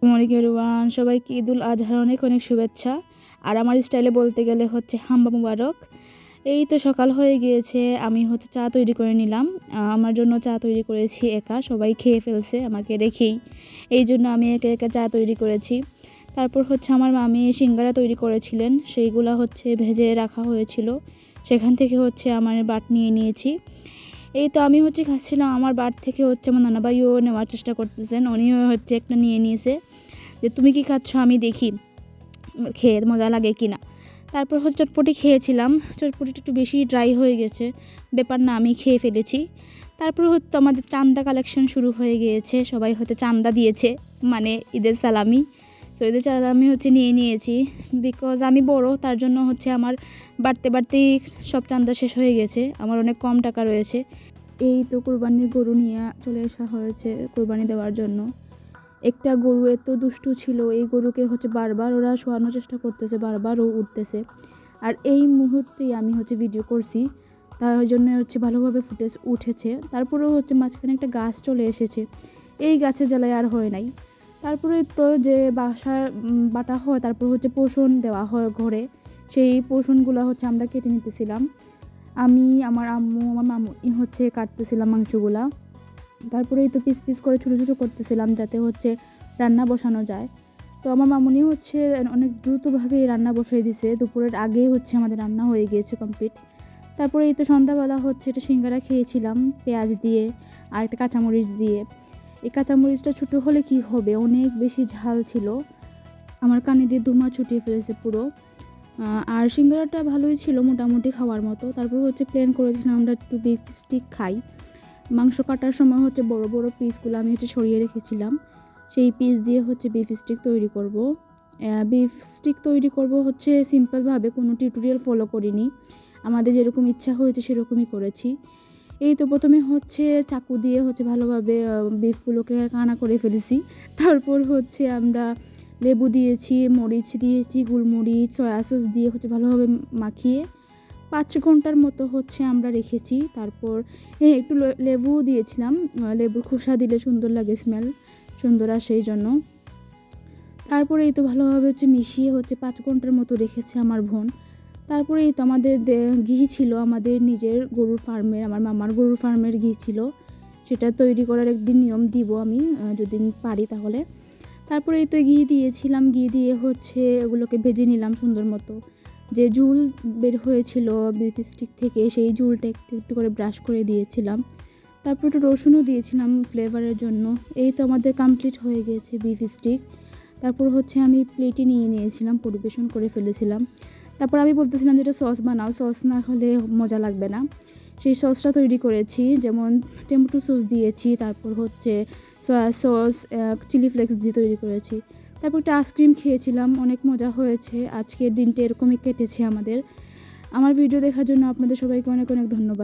Morning everyone, সবাইকে ঈদুল আজহার অনেক অনেক শুভেচ্ছা। আর আমার স্টাইলে বলতে গেলে হচ্ছে হাম্বা মুবারক। এই তো সকাল হয়ে গিয়েছে, আমি হচ্ছে চা তৈরি করে নিলাম। আমার জন্য চা তৈরি করেছি একা, সবাই খেয়ে ফেলছে আমাকে রেখেই, এই জন্য আমি একা একা চা তৈরি করেছি। তারপর হচ্ছে আমার মামি সিঙ্গারা তৈরি করেছিলেন, সেইগুলো হচ্ছে ভেজে রাখা হয়েছিল, সেখান থেকে হচ্ছে আমার বাট নিয়ে নিয়েছি। এই তো আমি হচ্ছে খাচ্ছিলাম, আমার বাট থেকে হচ্ছে আমার নানাভাইও নেওয়ার চেষ্টা করতেছেন, উনিও হচ্ছে একটা নিয়ে নিয়েছে যে তুমি কি খাচ্ছ আমি দেখি খেয়ে মজা লাগে কি না। তারপর হচ্ছে চটপটি খেয়েছিলাম, চটপটিটা একটু বেশি ড্রাই হয়ে গেছে, ব্যাপার না, আমি খেয়ে ফেলেছি। তারপর হচ্ছে আমাদের চান্দা কালেকশন শুরু হয়ে গিয়েছে, সবাই হচ্ছে চান্দা দিয়েছে, মানে ঈদের সালামি। সো ঈদের সালামি হচ্ছে নিয়ে নিয়েছি, বিকজ আমি বড়, তার জন্য হচ্ছে আমার বাড়তে বাড়তেই সব চান্দা শেষ হয়ে গেছে, আমার অনেক কম টাকা রয়েছে। এই তো কুরবানির গরু নিয়ে চলে আসা হয়েছে কুরবানি দেওয়ার জন্য। একটা গরু এত দুষ্টু ছিল, এই গরুকে হচ্ছে বারবার ওরা শোয়ানোর চেষ্টা করতেছে, বারবার ও উঠতেছে। আর এই মুহূর্তেই আমি হচ্ছে ভিডিও করছি, তার জন্য হচ্ছে ভালোভাবে ফুটেজ উঠেছে। তারপরেও হচ্ছে মাঝখানে একটা গাছ চলে এসেছে, এই গাছের জ্বালায় আর হয় নাই। তারপরে তো যে বাসার বাটা হয়, তারপর হচ্ছে পোষণ দেওয়া হয় ঘরে, সেই পোষণগুলো হচ্ছে আমরা কেটে নিতেছিলাম। আমি, আমার আম্মু, আমার মামু হচ্ছে কাটতেছিলাম মাংসগুলা। তারপরেই তো পিস পিস করে ছোটো ছোটো করতেছিলাম যাতে হচ্ছে রান্না বসানো যায়। তো আমার মামুনি হচ্ছে অনেক দ্রুতভাবে রান্না বসিয়ে দিছে, দুপুরের আগেই হচ্ছে আমাদের রান্না হয়ে গিয়েছে কমপ্লিট। তারপরে এই তো সন্ধ্যাবেলা হচ্ছে এটা সিঙ্গারা খেয়েছিলাম পেঁয়াজ দিয়ে আর একটা কাঁচামরিচ দিয়ে। এই কাঁচামরিচটা ছোটো হলে কি হবে, অনেক বেশি ঝাল ছিল, আমার কানে দিয়ে ধুমা ছুটিয়ে ফেলেছে পুরো। আর সিঙ্গারাটা ভালোই ছিল, মোটামুটি খাওয়ার মতো। তারপর হচ্ছে প্ল্যান করেছিলাম আমরা একটু বিফ স্টিক খাই। মাংস কাটার সময় হচ্ছে বড় বড় পিসগুলো আমি হচ্ছে সরিয়ে রেখেছিলাম, সেই পিস দিয়ে হচ্ছে বিফ স্টিক তৈরি করব। বিফ স্টিক তৈরি করব হচ্ছে সিম্পলভাবে, কোনো টিউটোরিয়াল ফলো করিনি, আমাদের যেরকম ইচ্ছা হয়েছে সেরকমই করেছি। এই তো প্রথমে হচ্ছে চাকু দিয়ে হচ্ছে ভালোভাবে বিফগুলোকে কানা করে ফেলেছি। তারপর হচ্ছে আমরা লেবু দিয়েছি, মরিচ দিয়েছি, গোলমরিচ, সয়া সস দিয়ে হচ্ছে ভালোভাবে মাখিয়ে 5 ঘন্টার মতো হচ্ছে আমরা রেখেছি। তারপর একটু লেবু দিয়েছিলাম, লেবুর খোসা দিলে সুন্দর লাগে, স্মেল সুন্দর আসে এই জন্য। তারপরে এই তো ভালোভাবে হচ্ছে মিশিয়ে হচ্ছে 5 ঘন্টার মতো রেখেছে আমার বোন। তারপরে এই তো আমাদের ঘি ছিল, আমাদের নিজের গরুর ফার্মের, আমার মামার গরুর ফার্মের ঘি ছিল, সেটা তৈরি করার একদিন নিয়ম দিব আমি যদি পারি তাহলে। তারপরে এই তো ঘি দিয়েছিলাম, ঘি দিয়ে হচ্ছে ওগুলোকে ভেজে নিলাম সুন্দর মতো। যে ঝুল বের হয়েছিল বিফ স্টিক থেকে, সেই ঝুলটা একটু একটু করে ব্রাশ করে দিয়েছিলাম। তারপর একটু রসুনও দিয়েছিলাম ফ্লেভারের জন্য। এই তো আমাদের কমপ্লিট হয়ে গেছে বিফ স্টিক। তারপর হচ্ছে আমি প্লেটে নিয়ে নিয়েছিলাম, পরিবেশন করে ফেলেছিলাম। তারপর আমি বলতেছিলাম যেটা সস বানাও, সস না হলে মজা লাগবে না, সেই সসটা তৈরি করেছি, যেমন টমেটো সস দিয়েছি, তারপর হচ্ছে সয়া সস, চিলি ফ্লেক্স দিয়ে তৈরি করেছি। তারপর একটা আইসক্রিম খেয়েছিলাম, অনেক মজা হয়েছে। আজকের দিনটা এরকমই কেটেছে আমাদের। আমার ভিডিও দেখার জন্য আপনাদের সবাইকে অনেক অনেক ধন্যবাদ।